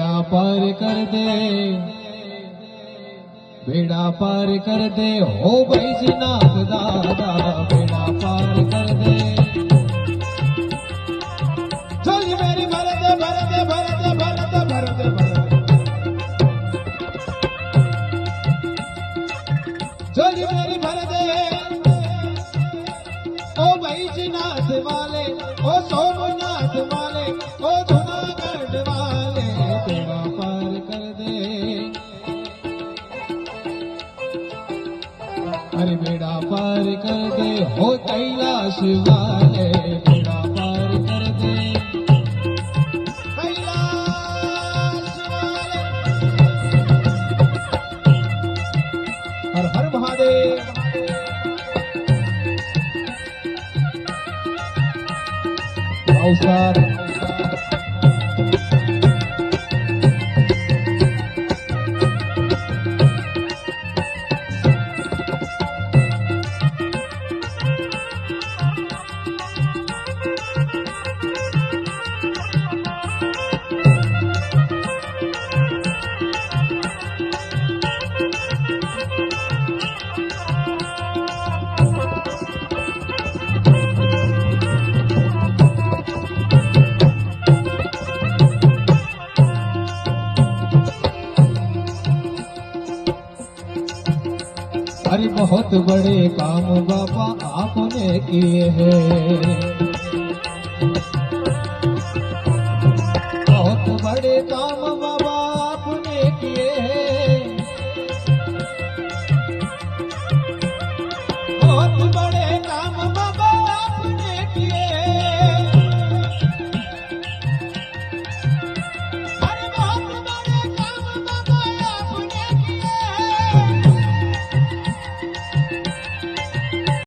बेड़ा पार कर दे, बेड़ा पार कर दे हो बैजनाथ दादा, बेड़ा पार कर दे। झोली मेरी भर दे भर दे भर दे भर दे भर दे भर दे, झोली मेरी भर दे ओ बैजनाथ वाले, ओ सोमनाथ वाले, ओ जूनागढ़ वाले, बेड़ा पार कर दे। अरे बेड़ा पार कर दे हो कैलाश वाले, बेड़ा पार कर दे कैलाश वाले। हर हर महादेव। नमस्कार। अरे बहुत बड़े काम बाबा आपने किए हैं, बहुत बड़े काम बाबा